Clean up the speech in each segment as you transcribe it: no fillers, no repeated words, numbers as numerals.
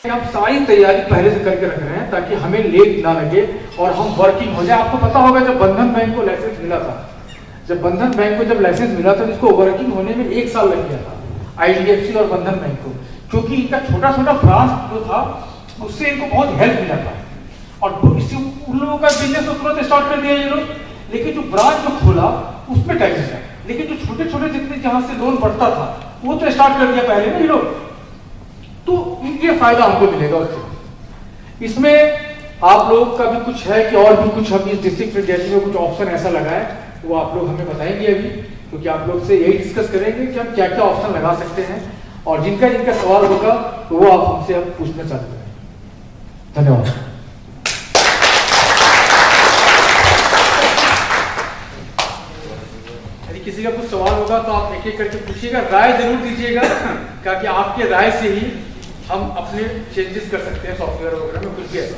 हम सारी तैयारी पहले से करके रख रहे हैं ताकि हमें लेट ना लगे और हम वर्किंग हो जाए। आपको पता होगा जब बंधन बैंक को लाइसेंस मिला था, जब लाइसेंस मिला था इसको वर्किंग होने में 1 साल लग गया था IDFC और बंधन बैंक को, क्योंकि इनका छोटा छोटा ब्रांच जो था उससे इनको बहुत हेल्प मिला था और इससे उन लोगों का बिजनेस तो तुरंत स्टार्ट कर दिया ये लोग, लेकिन जो ब्रांच जो खोला उसमें टाइम लगा, लेकिन जो छोटे छोटे जितने जहां से लोन बढ़ता था वो तो स्टार्ट कर दिया पहले ना ये लोग, तो ये फायदा हमको मिलेगा उससे। इसमें आप लोग का भी कुछ है कि और भी कुछ हम इस डिस्ट्रिक्ट फ्रेंचाइजी में कुछ ऑप्शन ऐसा लगाए, वो आप लोग हमें बताएंगे अभी, क्योंकि आप लोग से यही डिस्कस करेंगे कि हम क्या क्या ऑप्शन लगा सकते हैं, और जिनका जिनका सवाल होगा तो वो आप हमसे अब पूछना चाहते हैं। धन्यवाद। यदि किसी का कुछ सवाल होगा तो आप एक एक करके पूछिएगा, राय जरूर दीजिएगा, क्योंकि आपके राय से ही हम अपने चेंजेस कर सकते हैं सॉफ्टवेयर वगैरह में, कुछ भी ऐसा।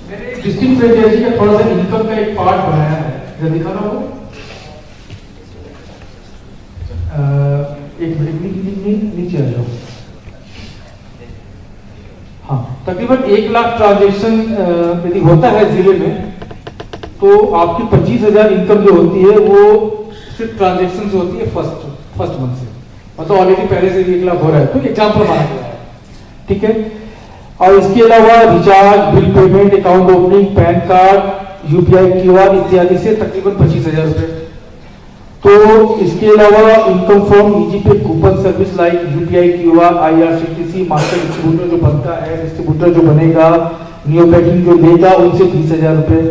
मैंने डिस्ट्रिक्ट फ्रेंचाइजी का थोड़ा सा इनकम का एक पार्ट बनाया है, जरा दिखा रहा हूँ। एक मिनट नीचे आ जाओ। हाँ, तकरीबन 1 लाख ट्रांजेक्शन यदि होता है जिले में तो आपकी 25,000 इनकम जो होती है वो सिर्फ ट्रांजेक्शन से होती है फर्स्ट मंथ से, मतलब ऑलरेडी पहले से 1 लाख हो रहा है, तो एग्जाम्पल माना गया है, ठीक है। और इसके अलावा recharge, bill payment, account opening, pan card, UPI QR इत्यादि से तकरीबन 25,000 रुपए। तो इसके अलावा income from EGPay coupon service like UPI QR, IRCTC, master distributor जो बनता है, डिस्ट्रीब्यूटर जो बनेगा, नियो पैकिंग जो लेगा उनसे 20,000 रुपए।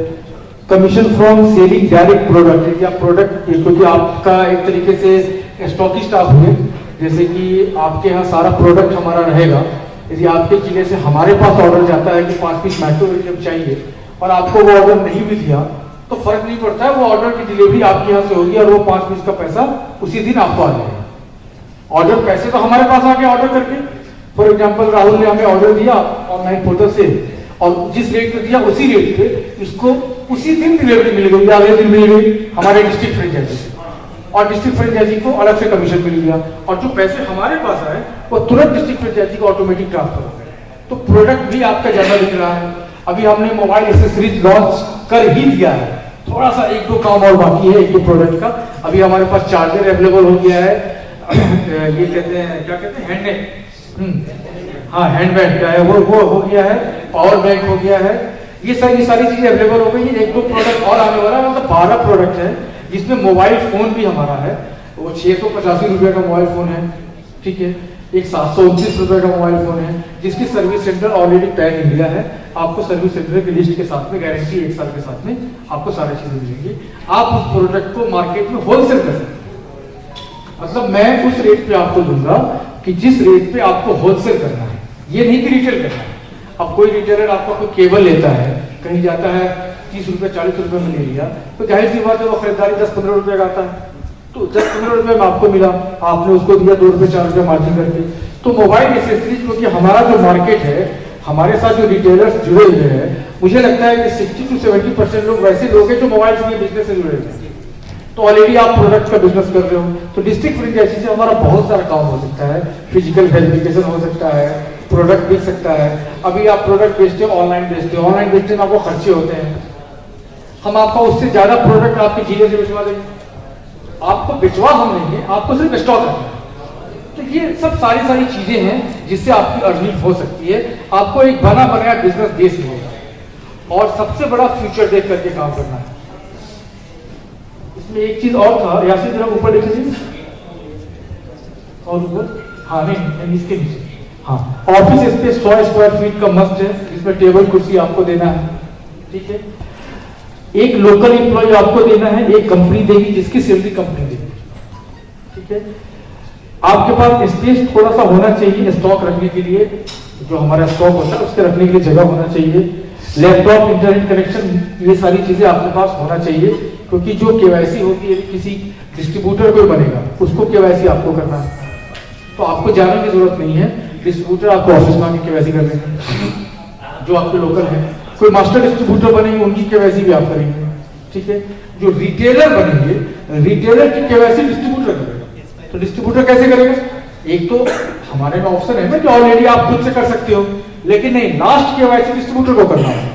Commission from selling direct product, या प्रोडक्ट क्योंकि आपका एक तरीके से स्टॉकिस्ट आप हुए, जैसे कि आपके यहाँ सारा प्रोडक्ट हमारा रहेगा, यदि आपके जिले से हमारे पास ऑर्डर जाता है कि 5 पीस मैक्रो चाहिए और आपको वो ऑर्डर नहीं भी दिया तो फर्क नहीं पड़ता है, वो ऑर्डर की डिलीवरी आपके यहाँ से होगी और वो 5 पीस का पैसा उसी दिन आपको आ जाएगा। ऑर्डर पैसे तो हमारे पास आ गए ऑर्डर करके, फॉर एग्जांपल राहुल ने हमें ऑर्डर दिया ऑनलाइन पोर्टल से और जिस रेट पे दिया उसी रेट पे इसको उसी दिन डिलीवरी मिल गई, अगले दिन मिल गई हमारे डिस्ट्रिक्ट फ्रेंचाइजी से, और डिस्ट्रिक्ट फ्रेंचाइजी को अलग से कमीशन मिल गया, और जो पैसे हमारे पास आए वो तुरंत डिस्ट्रिक्ट फ्रेंचाइजी को ऑटोमेटिक ट्रांसफर हो गए। तो प्रोडक्ट भी आपका ज्यादा दिख रहा है। अभी हमने मोबाइल एक्सेसरीज लॉन्च कर ही दिया है, थोड़ा सा 1-2 काम और बाकी है एक दो प्रोडक्ट का। अभी हमारे पास चार्जर अवेलेबल हो गया है, ये कहते हैं क्या कहते हैं हैंड, हाँ हैंडबैग क्या है वो हो गया है, पावर बैंक हो गया है, ये सारी चीजें अवेलेबल हो गई है। 1-2 प्रोडक्ट और आने वाला है, मतलब 12 प्रोडक्ट है, जिसमें मोबाइल फोन भी हमारा है, वो 685 रुपए का मोबाइल फोन है, ठीक है। एक 729 रुपए का मोबाइल फोन है, जिसकी service centre already pan India है। आपको सर्विस सेंटर की लिस्ट के साथ में गारंटी 1 साल के साथ में आपको सारी चीजें मिलेंगी। आप उस प्रोडक्ट को मार्केट में होलसेल कर सकते हैं, मतलब मैं उस रेट पे आपको दूंगा कि जिस रेट पे आपको होलसेल करना है, ये नहीं कि रिटेल करना है। अब कोई रिटेलर आपका कोई केबल लेता है, कहीं जाता है 30 रुपए 40 रुपए में ले लिया, तो जाहिर सी बात है वो खरीदारी 10-15 रुपए का आता है, तो 10-15 रुपए में आपको मिला, आपने उसको दिया 2 रुपए 4 रुपए मार्जिन करके। तो मोबाइल एक्सेसरीज क्योंकि हमारा जो मार्केट है, हमारे साथ जो रिटेलर्स जुड़े हुए हैं, मुझे लगता है कि 60 से 70% लोग वैसे लोग हैं जो मोबाइल से बिजनेस से जुड़े हुए हैं, तो ऑलरेडी आप प्रोडक्ट का बिजनेस कर रहे हो। तो डिस्ट्रिक्ट फ्रेंचाइजी से हमारा बहुत सारा काम हो सकता है, फिजिकल वेरिफिकेशन हो सकता है, प्रोडक्ट बेच सकता है। अभी आप प्रोडक्ट बेचते हो, ऑनलाइन बेचते हो, ऑनलाइन बेचने में आपको खर्चे होते हैं, हम आपका उससे ज्यादा प्रोडक्ट आपके जिले से भिजवा देंगे, आपको भिजवा हम लेंगे, आपको सिर्फ स्टॉक रखना है। तो ये सब सारी चीजें हैं जिससे आपकी अर्निंग हो सकती है, आपको एक बना बनाया बिजनेस बेस मिलेगा, और सबसे बड़ा फ्यूचर देख करके काम करना है। इसमें एक चीज और था, यासिर जरा ऊपर देख लीजिए, और ऊपर, हाँ नहीं इसके नीचे, हाँ ऑफिस स्पेस 100 स्क्वायर फीट का मस्ट है, जिसमें टेबल कुर्सी आपको देना है, ठीक है। एक लोकल एम्प्लॉय आपको देना है, एक कंपनी देगी जिसकी सैलरी कंपनी देगी, ठीक है। आपके पास स्पेस थोड़ा सा होना चाहिए स्टॉक रखने के लिए, जो हमारा स्टॉक होता है उसके रखने के लिए जगह होना चाहिए, लैपटॉप, इंटरनेट कनेक्शन, ये सारी चीजें आपके पास होना चाहिए, क्योंकि जो KYC होती है, किसी डिस्ट्रीब्यूटर कोई बनेगा उसको KYC आपको करना है, तो आपको जाने की जरूरत नहीं है, डिस्ट्रीब्यूटर आपको ऑफिस में आके केवाईसी कर लेंगे, जो आपके लोकल है। कोई मास्टर डिस्ट्रीब्यूटर बनेंगे, उनकी केवाईसी भी आप करेंगे, ठीक है। जो रिटेलर बनेंगे, रिटेलर की केवाईसी डिस्ट्रीब्यूटर करेगा। तो डिस्ट्रीब्यूटर कैसे करेगा? एक तो हमारे में ऑप्शन है ना कि ऑलरेडी आप खुद से कर सकते हो, लेकिन नहीं, लास्ट केवाईसी डिस्ट्रीब्यूटर को करना है,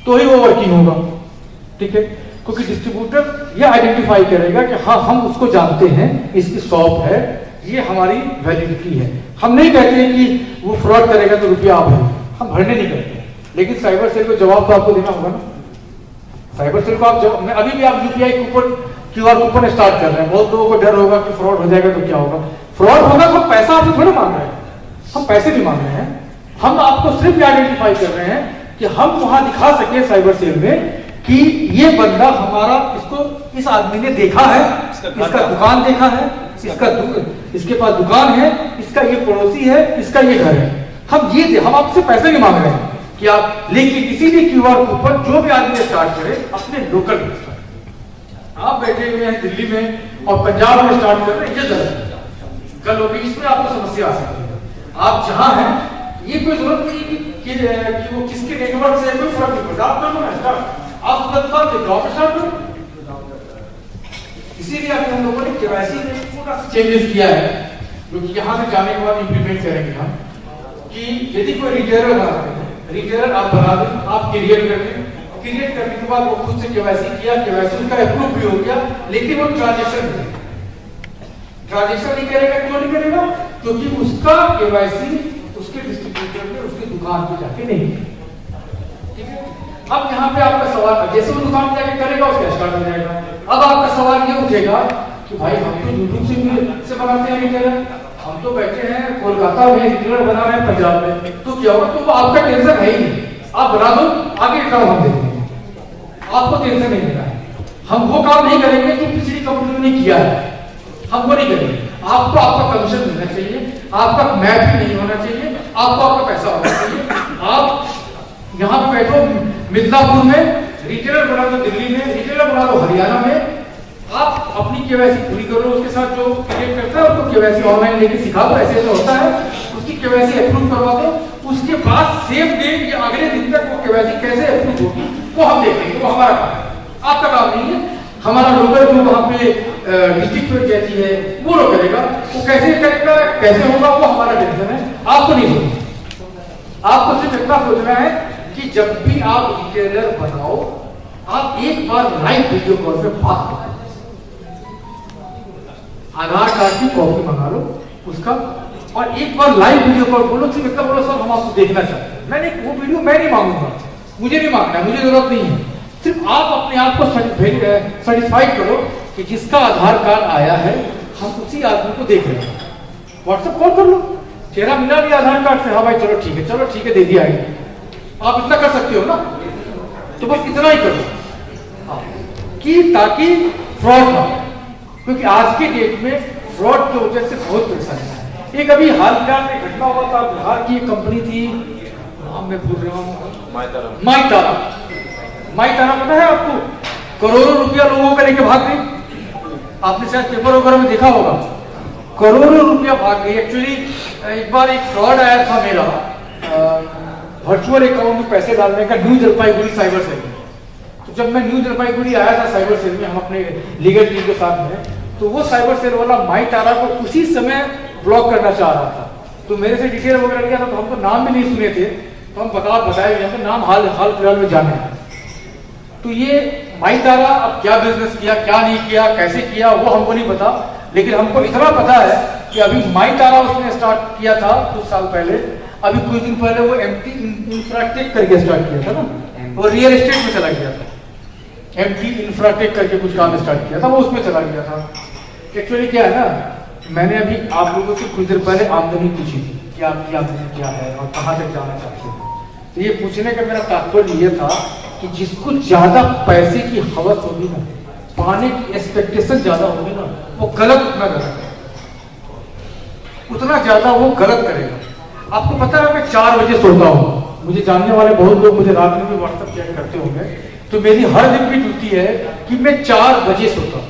तो ही वो वर्किंग होगा, ठीक है। क्योंकि डिस्ट्रीब्यूटर ये आइडेंटिफाई करेगा कि हाँ, हम उसको जानते हैं, इसकी शॉप है, ये हमारी वैलिडिटी है। हम नहीं कहते कि वो फ्रॉड करेगा तो रुपया आप भरें, हम भरने नहीं करते। लेकिन साइबर सेल को जवाब तो आपको देना होगा ना। साइबर सेल को आप अभी भी आप UPI coupon, QR coupon start कर रहे हैं, बहुत लोगों को डर होगा कि फ्रॉड हो जाएगा तो क्या होगा। फ्रॉड होगा तो पैसा आपसे थोड़ा मांग रहे हैं, हम पैसे नहीं मांग रहे हैं, हम आपको सिर्फ आइडेंटिफाई कर रहे हैं कि हम वहां दिखा सके साइबर सेल में कि ये बंदा हमारा, इसको इस आदमी ने देखा है, इसका दुकान देखा है, इसके पास दुकान है, इसका ये पड़ोसी है, इसका ये घर है। हम आपसे पैसे नहीं मांग रहे हैं कि आप, लेकिन किसी भी क्यूआर कूपन जो भी आदमी स्टार्ट करे अपने लोकल में स्टार्ट। आप बैठे हुए हैं दिल्ली में और पंजाब में स्टार्ट कर रहे हैं, ये गलत कल होगी, इसमें आपको समस्या आ सकती है। आप जहां हैं, ये कोई जरूरत नहीं कि वो किसके नेटवर्क से, कोई फर्क नहीं पड़ता, आप कर लो स्टार्ट, आप स्टार्ट करो। इसीलिए हम लोगों ने केवाईसी में पूरा चेंजेस किया है, जो कि यहाँ से जाने के बाद इंप्लीमेंट करेंगे हम, कि यदि कोई रिटेलर बनाते हैं, रिटेलर आप बना दें, आप क्रिएट कर दें, क्रिएट करने के बाद वो खुद से केवाईसी किया, केवाईसी उनका अप्रूव भी हो गया, लेकिन वो ट्रांजेक्शन नहीं करेगा। क्यों नहीं करेगा? क्योंकि उसका केवाईसी उसके डिस्ट्रीब्यूटर में, उसकी दुकान पे जाके नहीं, ठीक है। अब यहाँ पे आपका सवाल, जैसे वो दुकान पे जाके करेगा उसका स्टार्ट हो जाएगा। अब आपका सवाल ये उठेगा कि भाई हम तो यूट्यूब से बनाते हैं रिटेलर, हम तो बैठे हैं कोलकाता में, रिटेलर बना रहे हैं पंजाब में, तो क्या होगा? तो आपका टेंशन है ही नहीं, आप बना दो, आगे काम हम देखेंगे, आपको टेंशन नहीं लेना है। हम वो काम नहीं करेंगे जो पिछली कंपनी ने किया है, हम वो नहीं करेंगे। आपको आपका कमीशन मिलना चाहिए, आपका मैच भी नहीं होना चाहिए, आपको आपका पैसा होना चाहिए। आप यहाँ पे बैठो मिदनापुर में, रिटेलर बना दो दिल्ली में, रिटेलर बना दो हरियाणा में, आप अपनी केवाईसी पूरी करो, उसके साथ जो क्रिएट करता है उसको केवाईसी ऑनलाइन लेके सिखा दो, ऐसे ऐसे होता है, उसकी केवाईसी अप्रूव करवा दो। उसके बाद सेम डे या अगले दिन तक वो केवाईसी कैसे अप्रूव होगी वो हम देखेंगे, वो हमारा काम है, आपका काम नहीं है। हमारा लोकल जो वहाँ पे डिस्ट्रिक्ट पंचायती है वो लोग करेगा, वो कैसे करेगा, कैसे होगा, वो हमारा टेंशन है, आपको नहीं सोचना। आपको सिर्फ इतना सोचना है कि जब भी आप रिटेलर बनाओ, आप एक बार लाइव वीडियो कॉल पे बात करो, आधार कार्ड की कॉपी मंगा लो उसका, और एक बार लाइव वीडियो कॉल बोलो, सिर्फ इतना बोलो सर हम आपको देखना चाहते हैं। मैंने वो वीडियो मैं नहीं मांगूंगा, मुझे नहीं मांगना, मुझे जरूरत नहीं है। सिर्फ आप अपने आप को सर्टिफाइड करो कि जिसका आधार कार्ड आया है हम उसी आदमी को देख रहे हैं। व्हाट्सएप कॉल कर लो, चेहरा मिला नहीं आधार कार्ड से, हाँ भाई चलो ठीक है दे दिया है। आप इतना कर सकते हो ना, तो बस इतना ही करो कि ताकि फ्रॉड ना हो, क्योंकि आज के डेट में फ्रॉड की वजह से बहुत परेशानी है। एक अभी हाल फिलहाल में घटना हुआ था, बिहार की एक कंपनी थी, नाम मैं भूल रहा हूँ, माई तारा पता है आपको? करोड़ों रुपया लोगों का लेके भाग गई, आपने शायद पेपर वगैरह में देखा होगा, करोड़ों रुपया भाग गई। एक्चुअली एक बार एक फ्रॉड आया था मेरा वर्चुअल अकाउंट में पैसे डालने का, न्यू जलपाईगुड़ी साइबर सेल में। तो जब मैं न्यू जलपाईगुड़ी आया था साइबर सेल में, हम अपने लीगल टीम के साथ में, तो वो साइबर सेल वाला माई तारा को उसी समय ब्लॉक करना चाह रहा था। तो मेरे से डिटेल वगैरह लिया था, तो हमको नाम भी नहीं सुने थे, तो हम बताए हमको नाम हाल फिलहाल में जाने हैं। तो ये माई तारा अब क्या बिजनेस किया, क्या नहीं किया, कैसे किया, वो हमको नहीं पता, लेकिन हमको इतना पता है कि अभी माई तारा उसने स्टार्ट किया था कुछ साल पहले, अभी कुछ दिन पहले वो एमटी इंफ्राटेक करके स्टार्ट किया था ना, वो रियल एस्टेट में चला गया था। एमटी इंफ्राटेक करके कुछ काम स्टार्ट किया था, वो उसमें चला गया था। एक्चुअली क्या है ना, मैंने अभी आप लोगों से कुछ देर पहले आमदनी पूछी थी कि आपकी आमदनी क्या है और कहाँ तक जाना चाहते हैं। तो ये पूछने का मेरा तात्पर्य ये था कि जिसको ज्यादा पैसे की हवस होगी ना, पाने की एक्सपेक्टेशन ज्यादा होगी ना, वो गलत उतना ज्यादा वो गलत करेगा। आपको पता है मैं 4 बजे सोता हूँ, मुझे जानने वाले बहुत लोग मुझे रात में भी व्हाट्सएप चेक करते होंगे, तो मेरी हर दिन की ड्यूटी है कि मैं 4 बजे सोता हूँ।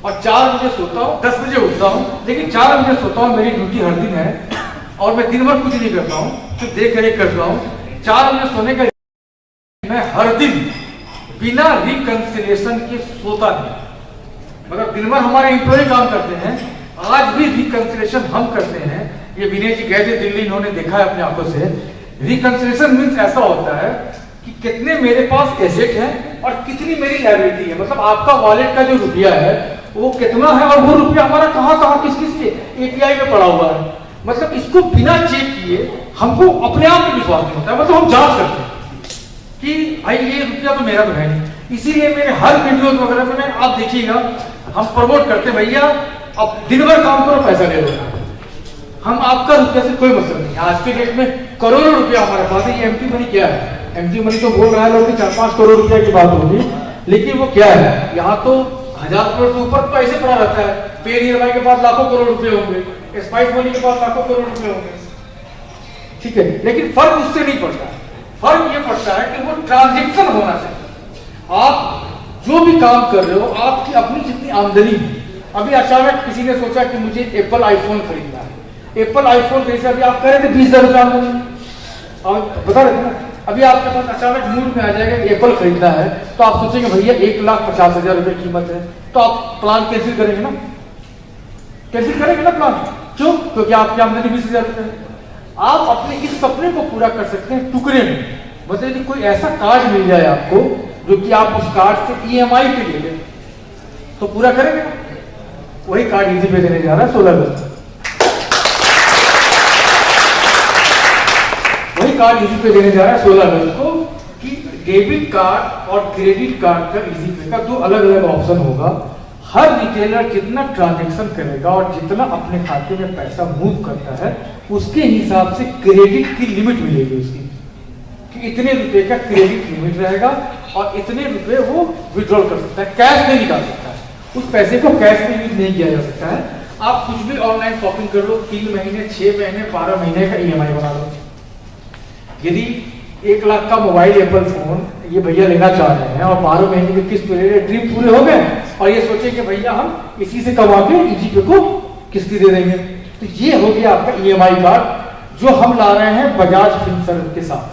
और 4 बजे सोता हूँ, 10 बजे उठता हूँ, लेकिन 4 बजे सोता हूँ, मेरी ड्यूटी हर दिन है और मैं दिन भर कुछ नहीं करता हूँ, तो देख रेख करता हूँ। 4 बजे सोने का मैं हर दिन बिना रिकंसिलिएशन के सोता नहीं। मतलब दिन भर हमारे एम्प्लॉय काम करते हैं, आज भी रिकंसिलिएशन हम करते हैं। ये विनय जी गए थे दिल्ली, इन्होंने देखा है अपनी आंखों से। रिकंसिलिएशन मीन्स ऐसा होता है कि कितने मेरे पास एसेट है और कितनी मेरी लायबिलिटी है। मतलब आपका वॉलेट का जो रुपया है वो कितना है और वो रुपया हमारा कहाँ कहाँ किस किस के एपीआई में पड़ा हुआ है। मतलब इसको बिना चेक किए हमको अपने आप में विश्वास नहीं होता है। मतलब हम जांच करते हैं कि भाई ये रुपया तो मेरा तो है नहीं। इसीलिए मेरे हर वीडियोस वगैरह में आप देखिएगा हम प्रमोट करते हैं, भैया अब दिन भर काम करो, पैसा ले लो, हम आपका रुपया से कोई मतलब नहीं। आज के डेट में करोड़ों रुपया हमारे पास है। ये एमटी मनी क्या है? एमटी मनी तो बोल रहा है लोग 4-5 करोड़ रुपया की बात होगी, लेकिन वो क्या है? यहाँ तो 1000 करोड़ से ऊपर तो ऐसे पड़ा रहता है। पे नियर बाय के पास लाखों करोड़ रुपए होंगे, स्पाइस मनी के पास लाखों करोड़ रुपए होंगे, ठीक है। लेकिन फर्क उससे नहीं पड़ता। फर्क ये पड़ता है कि वो ट्रांजेक्शन होना चाहिए। आप जो भी काम कर रहे हो, आपकी अपनी जितनी आमदनी है। अभी अचानक किसी ने सोचा कि मुझे एप्पल आईफोन खरीदना है। एप्पल आईफोन कैसे? अभी आप कह रहे थे 20,000 रुपया आमदनी, और बता रहे थे ना, अभी आपके पास अचानक मूड में आ जाएगा कि एप्पल खरीदना है, तो आप सोचेंगे भैया 1,50,000 रुपए कीमत है, तो आप प्लान कैंसिल करेंगे ना? कैंसिल करेंगे ना प्लान। क्यों? क्योंकि आपकी आमदनी 20,000 रुपए है। आप अपने इस सपने को पूरा कर सकते हैं टुकड़े में। मतलब कि कोई ऐसा कार्ड मिल जाए आपको जो कि आप उस कार्ड से ईएमआई पे ले लें, तो पूरा करेंगे। वही कार्ड इजी पे देने जा रहा है 16 अगस्त। वही कार्ड इजी पे देने जा रहा है 16 अगस्त को, कि डेबिट कार्ड और क्रेडिट कार्ड का इजी पे का 2 अलग अलग ऑप्शन होगा। हर रिटेलर जितना ट्रांजैक्शन करेगा और जितना अपने खाते में पैसा मूव करता है, उसके हिसाब से क्रेडिट की लिमिट मिलेगी उसकी, कि इतने रुपए का क्रेडिट लिमिट रहेगा और इतने रुपए वो विड्रॉल कर सकता है, कैश नहीं निकाल सकता है। उस पैसे को कैश में यूज नहीं किया जा सकता है। आप कुछ भी ऑनलाइन शॉपिंग कर लो, 3 महीने, 6 महीने, 12 महीने का ईएमआई बना लो। यदि 1 लाख का मोबाइल एप्पल फोन ये भैया लेना चाह रहे हैं और 12 महीने की किस्त पे ड्रीम पूरे हो गए और ये सोचे कि भैया हम इसी से कमा के ईजीपे को किस्ती दे देंगे, तो ये हो गया आपका ईएमआई कार्ड जो हम ला रहे हैं बजाज फिनसर्व के साथ,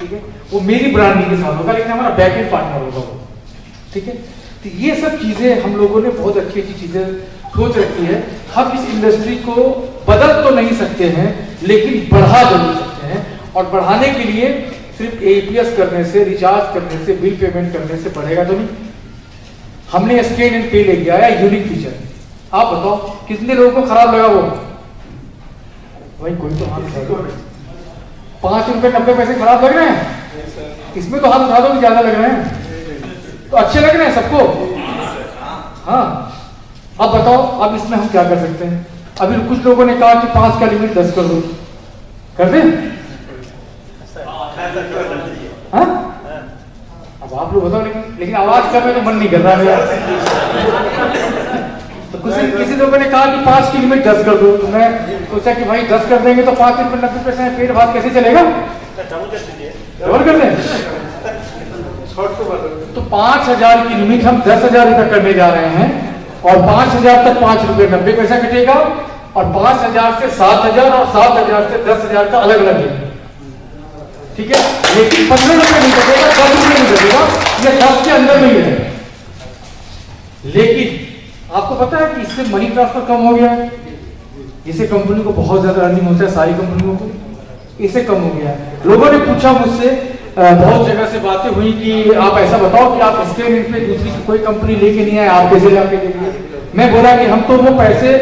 ठीक है। वो मेरी ब्रांडिंग के साथ होगा, लेकिन हमारा बैकएंड पार्टनर होगा वो, ठीक है। तो ये सब चीजें हम लोगों ने बहुत अच्छी अच्छी चीजें सोच रखी है। हम इस इंडस्ट्री को बदल तो नहीं सकते हैं, लेकिन बढ़ा जरूर सकते हैं। और बढ़ाने के लिए सिर्फ एपीएस करने से, रिचार्ज करने से, बिल पेमेंट करने से बढ़ेगा तो नहीं। हमने स्कैन एंड पे लेके आया यूनिक फीचर। आप बताओ कितने लोगों को खराब लगा वो? भाई कोई तो हाथ उठा दो। 5 रुपए 90 पैसे खराब लग रहे हैं? इसमें तो हाथ उठा दो कि ज्यादा लग रहे हैं, तो अच्छे लग रहे हैं सबको। हाँ, अब बताओ अब इसमें हम क्या कर सकते हैं? अभी कुछ लोगों ने कहा कि 5 का लिमिट 10 कर दो, कर दें? हाँ? अब आप लोग बताओ, लेकिन आवाज करने को मन नहीं कर रहा है यार। तो किसी लोगों ने कहा कि 5 की लिमिट 10 कर दो, तो मैं सोचा कि भाई 10 कर देंगे तो 5 रुपए 90 पैसे पेट भात कैसे चलेगा? डबल कर दें। तो 5,000 की लिमिट हम 10,000 रुपए करने जा रहे हैं और 5,000 तक 5 रुपए 90 पैसा कटेगा और 5,000 से 7,000 और 7,000 से 10,000 का अलग अलग है, ठीक है। लेकिन 15 रुपए नहीं कटेगा, 10 रुपए नहीं कटेगा, ये 10 के अंदर नहीं है। लेकिन आपको पता है कि इससे मनी ट्रांसफर कम हो गया है। इससे कंपनी को बहुत ज्यादा अर्निंग होता है, सारी कंपनियों को, इससे कम हो गया है। लोगों ने पूछा मुझसे, बहुत जगह से बातें हुई कि आप ऐसा बताओ कि आप स्कैन इन पे दूसरी कोई कंपनी लेके नहीं आए, आप कैसे लाके देंगे? मैं बोला कि हम तो वो पैसे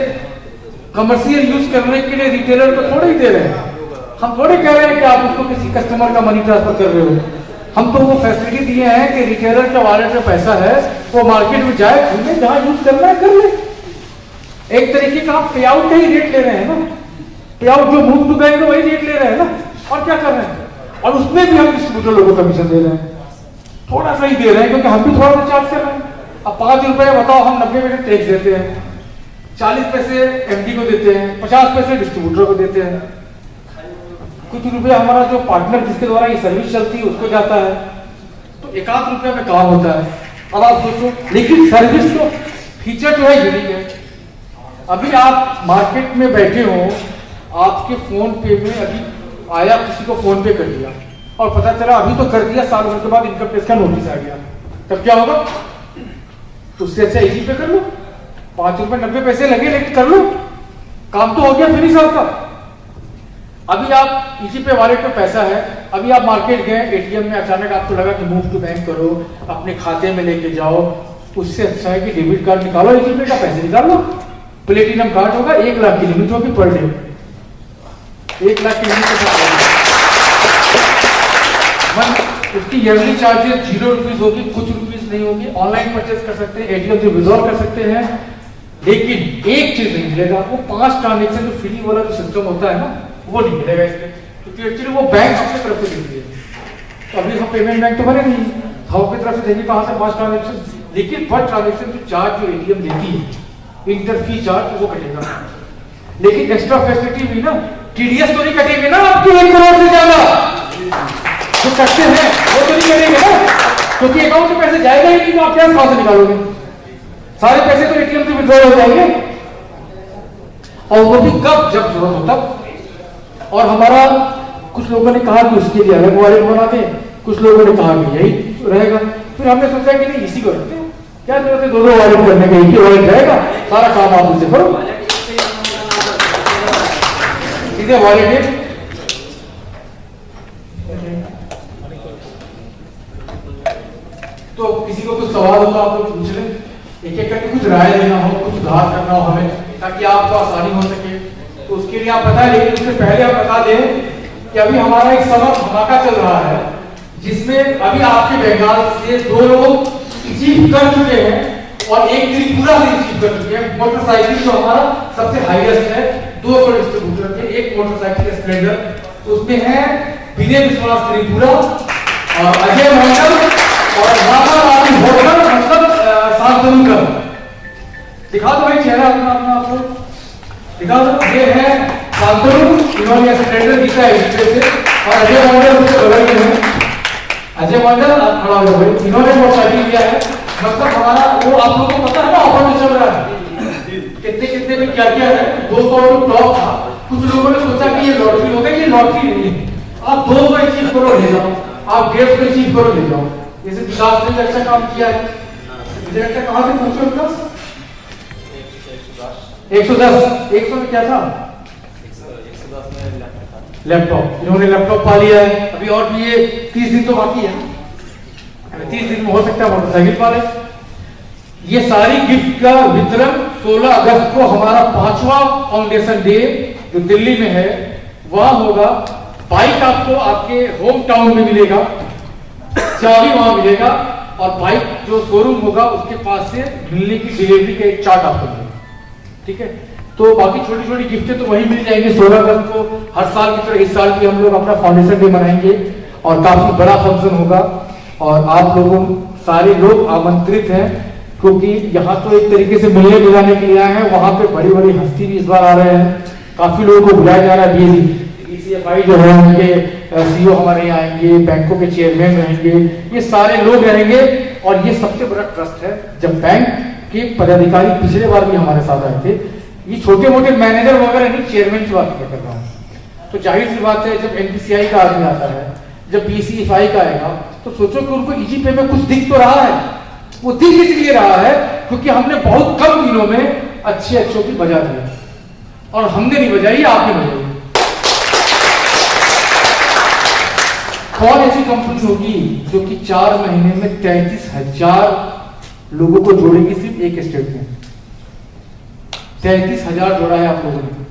कमर्शियल यूज करने के लिए रिटेलर को थोड़े ही दे रहे हैं। हम थोड़े कह रहे हैं कि आप उसको किसी कस्टमर का मनी ट्रांसफर कर रहे हो। हम तो वो फैसिलिटी दिए हैं कि रिटेलर के वॉलेट में पैसा है, वो मार्केट में जाए, घूमे, जहां यूज करना है कर ले। एक तरीके का आप पे आउट का ही रेट ले रहे हैं ना, पे आउट जो मूव टू बैंक वही रेट ले रहे हैं ना, और क्या कर रहे हैं? और उसमें भी हम डिस्ट्रीब्यूटर लोगों को कमीशन दे रहे हैं, थोड़ा सा ही दे रहे हैं, क्योंकि हम भी थोड़ा सा चार्ज कर रहे हैं। अब 5 रुपए बताओ, हम 90 पैसे टैक्स देते हैं, 40 पैसे एमडी को देते हैं, 50 पैसे डिस्ट्रीब्यूटर को देते हैं, कुछ रुपया हमारा जो पार्टनर जिसके द्वारा ये सर्विस चलती है उसको जाता है, तो 1 आध रुपया में काम होता है। अब आप सोचो, लेकिन सर्विस तो फीचर जो है यूनिक है। अभी आप मार्केट में बैठे हो, आपके फोन पे में अभी आया, किसी को फोन पे कर दिया और पता चला अभी तो कर दिया, साल भर के बाद इनकम टैक्स का नोटिस आ गया, तब क्या होगा? तो उससे अच्छा इजी पे कर लो, 5 रुपए 90 पैसे लगे लेकिन कर लो, काम तो हो गया फिनिश आपका। अभी आप इजी पे वॉलेट में पैसा है, अभी आप मार्केट गए, एटीएम में अचानक आपको लगा कि मूव टू बैंक करो, अपने खाते में लेके जाओ, उससे अच्छा है कि डेबिट कार्ड निकालो, इजी पे का पैसे निकाल लो, प्लेटिनम कार्ड होगा, 1 लाख की लिमिट होगी पर डे, 1 लाख की लिमिट के साथ उसकी ईयरली चार्जेस 0 रुपीज होगी, कुछ रुपीज नहीं होगी, ऑनलाइन परचेस कर सकते हैं, एटीएम से विड्रॉ कर सकते हैं। लेकिन एक चीज नहीं मिलेगा, वो 5 ट्रांजेक्शन जो फ्री वाला जो सिस्टम होता है ना, वो नहीं मिलेगा इसमें, क्योंकि एक्चुअली वो बैंक अपनी तरफ से देती है। तो अभी हम पेमेंट बैंक तो बने नहीं, हम अपनी तरफ से देंगे कहां से 5 ट्रांजेक्शन, लेकिन पर ट्रांजेक्शन जो चार्ज जो एटीएम लेती है, इंटर फी चार्ज, वो कटेगा। लेकिन एक्स्ट्रा फैसिलिटी भी ना, टीडीएस तो नहीं कटेगी ना आपकी 1 करोड़ से ज्यादा जो कटते हैं, वो तो नहीं करेंगे ना, क्योंकि अकाउंट में पैसे जाएगा ही नहीं, तो आप क्या कहां से निकालोगे? सारे पैसे तो एटीएम से विड्रॉ हो जाएंगे, और वो भी कब? जब जरूरत हो तब। और हमारा कुछ लोगों ने कहा कि उसके लिए अलग वॉलेट बनाते हैं, कुछ लोगों ने कहा कि यही रहेगा, फिर हमने सोचा कि नहीं, इसी को रखते हैं, क्या जरूरत है 2 वॉलेट करने का, एक ही वॉलेट रहेगा, सारा काम आप उससे करो, सीधे वॉलेट है। तो किसी को कुछ सवाल हो तो आप लोग पूछ लें, एक-एक करके कुछ राय देना हो, कुछ सुधार करना हो हमें, ताकि आपको आसानी हो सके, तो उसके लिए आप बताएं। लेकिन उससे पहले आप बता दें कि अभी हमारा एक समर धमाका चल रहा है, जिसमें अभी आपके बंगाल से 2 लोग अचीव कर चुके हैं और एक त्रिपुरा से अचीव कर चुके हैं। मोटरसाइकिल जो हमारा सबसे हाईएस्ट है, 200 डिस्ट्रीब्यूटर के एक मोटरसाइकिल स्प्लेंडर, उसमें है विनय विश्वास त्रिपुरा और अजय मंडल और रामा रानी होटल, मतलब शांतनु का। दिखा दो भाई चेहरा अपना अपना, आपको दिखा दो, ये है शांतनु, इन्होंने स्प्लेंडर दिखा है इससे से, और अजय मंडल उसके बगल में है, अजय मंडल खड़ा हो गए, इन्होंने मोटरसाइकिल लिया है। मतलब हमारा वो आप लोगों को पता है ना ऑफर में चल रहा है, कितने कितने में क्या क्या है, 200 टॉप था। कुछ लोगों ने सोचा कि ये लॉटरी होगा, ये लॉटरी नहीं है, आप 200 अचीव करो ले जाओ, आप 150 अचीव करो ले जाओ। जैसे विकास ने अच्छा काम किया है, मुझे लगता है कहां से पहुंचे विकास? 110 100 में क्या था? 110 में लैपटॉप, इन्होंने लैपटॉप पा लिया है। अभी और भी ये 30 दिन तो बाकी है, 30 दिन में हो सकता है मोटरसाइकिल पा ले। ये सारी गिफ्ट का वितरण 16 अगस्त को हमारा 5वां फाउंडेशन डे जो दिल्ली में है वहां होगा। बाइक आपको आपके होम टाउन में मिलेगा, चाबी वहां मिलेगा, और बाइक जो शोरूम होगा उसके पास से मिलने की डिलीवरी का एक चार्ट आपको मिलेगा, ठीक है। तो बाकी छोटी छोटी गिफ्टें तो वही मिल जाएंगे। 16 अगस्त को हर साल की तरह इस साल भी हम लोग अपना फाउंडेशन डे मनाएंगे और काफी बड़ा फंक्शन होगा, और आप लोगों सारे लोग आमंत्रित हैं, क्योंकि यहाँ तो एक तरीके से मिलने मिलाने के लिए आए हैं, वहां पे बड़ी बड़ी हस्ती भी इस बार आ रहे हैं, काफी लोगों को बुलाया जा रहा है। बीसीएफआई जो है उनके सीईओ हमारे यहाँ आएंगे, बैंकों के चेयरमैन रहेंगे, ये सारे लोग रहेंगे। और ये सबसे बड़ा ट्रस्ट है, जब बैंक के पदाधिकारी पिछले बार भी हमारे साथ आए थे, ये छोटे मोटे मैनेजर वगैरह नहीं, चेयरमैन की बात कर रहा हूँ। तो जाहिर सी बात है, जब एनपीसीआई का आदमी आता है, जब बीसीएफआई का आएगा, तो सोचो कि उनको इजी पे में कुछ दिख तो रहा है। वो दिख इसलिए रहा है क्योंकि हमने बहुत कम दिनों में अच्छे अच्छों की बजा दी, और हमने नहीं बजाई, आपने बजाई। कौन ऐसी कंपनी होगी जो कि 4 महीने में 33,000 लोगों को जोड़ेगी सिर्फ एक स्टेट में? 33,000 जोड़ा है आप लोगों ने।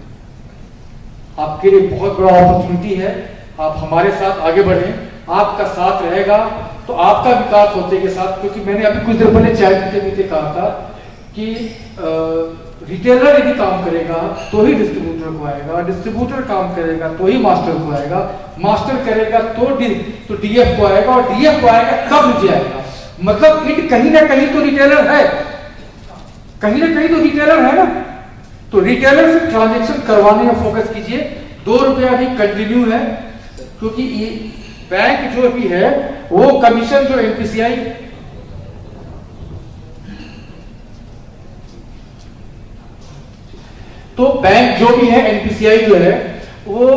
आपके लिए बहुत बड़ा अपॉर्चुनिटी है, आप हमारे साथ आगे बढ़े, आपका साथ रहेगा तो आपका विकास होते के साथ। क्योंकि मैंने अभी कुछ देर पहले चाय पीते पीते कहा था कि रिटेलर यदि काम करेगा तो ही डिस्ट्रीब्यूटर को आएगा, डिस्ट्रीब्यूटर काम करेगा तो ही मास्टर को आएगा, मास्टर करेगा तो डीएफ को आएगा, और डीएफ को आएगा कब नीचे आएगा। मतलब इट कहीं ना कहीं तो रिटेलर है, कहीं ना कहीं तो रिटेलर है ना। तो रिटेलर से ट्रांजेक्शन करवाने में फोकस कीजिए। 2 रुपया भी कंटिन्यू है, क्योंकि ये बैंक जो भी है वो कमीशन जो एनपीसीआई तो बैंक जो भी है, एनपीसीआई जो है, वो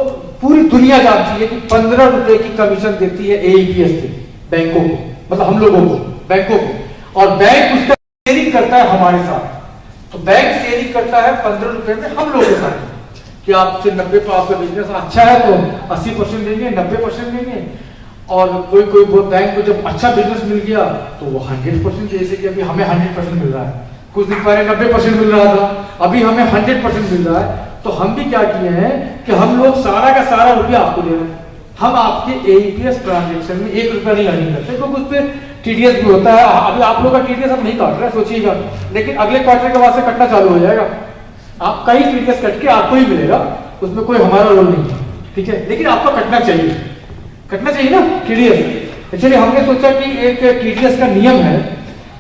पूरी दुनिया जानती है कि 15 रुपए की कमीशन देती है एईपीएस से बैंकों को, मतलब हम लोगों को, बैंकों को, और बैंक उसका शेयरिंग करता है हमारे साथ। तो बैंक शेयरिंग करता है 15 रुपए में हम लोगों के साथ, कि आपसे 90 पर आपका बिजनेस अच्छा है तो 80% देंगे, 90% देंगे, और कोई वो बैंक को जब अच्छा बिजनेस मिल गया तो वो 100%, जैसे कि अभी हमें 100% मिल रहा है, कुछ दिन पहले 90% मिल रहा था, अभी हमें 100% मिल रहा है। तो हम भी क्या किए हैं कि हम लोग सारा का सारा रुपया आपको दे रहे हैं। हम आपके एईपीएस ट्रांजेक्शन में 1 रुपया नहीं अर्निंग करते, क्योंकि उस पर टीडीएस भी होता है। अभी आप लोग का टीडीएस हम नहीं काट रहे, सोचिएगा, लेकिन अगले क्वार्टर के बाद से कटना चालू हो जाएगा। आपका ही टीडीएस कट के आपको ही मिलेगा, उसमें कोई हमारा रोल नहीं है, ठीक है। लेकिन आपको कटना चाहिए, कटना चाहिए ना टीडीएस। एक्चुअली हमने सोचा कि एक टीडीएस का नियम है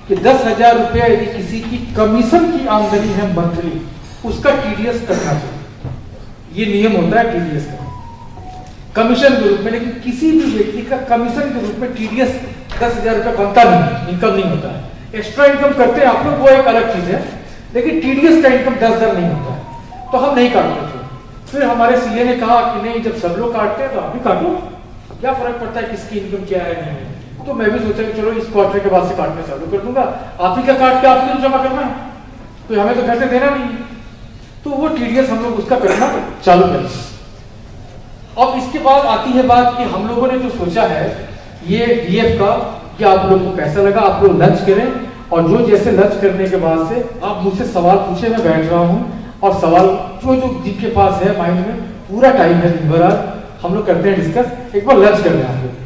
कि 10,000 रुपया यदि किसी की कमीशन की आमदनी है मंथली, उसका टीडीएस कटना चाहिए। ये नियम होता है टीडीएस का, कमीशन के रूप में। लेकिन किसी भी व्यक्ति का कमीशन के रूप में टीडीएस 10,000 रुपया बनता नहीं, इनकम नहीं होता है। एक्स्ट्रा इनकम करते हैं आप लोग, वो एक अलग चीज है, लेकिन टीडीएस का इनकम 10,000 नहीं होता है, तो हम नहीं काटते थे। फिर हमारे सीए ने कहा कि नहीं, जब सब लोग काटते हैं तो आप भी काटो, क्या फर्क पड़ता है किसकी इनकम क्या है नहीं है। तो मैं भी सोचा कि चलो इस क्वार्टर के बाद से काटना चालू कर दूंगा, आप ही का काट के आप ही जमा करना है, तो हमें तो घर से देना नहीं है। तो वो टीडीएस हम लोग उसका करना चालू करें। अब इसके बाद आती है बात कि हम लोगों ने जो सोचा है ये डीएफ का, कि आप लोग को कैसा लगा, आप लोग लंच करें, और जो जैसे लंच करने के बाद से आप मुझसे सवाल पूछे, मैं बैठ रहा हूँ, और सवाल जो जिनके पास है माइंड में, पूरा टाइम है दिन भर, आज हम लोग करते हैं डिस्कस। एक बार लंच कर रहे हैं आप लोग।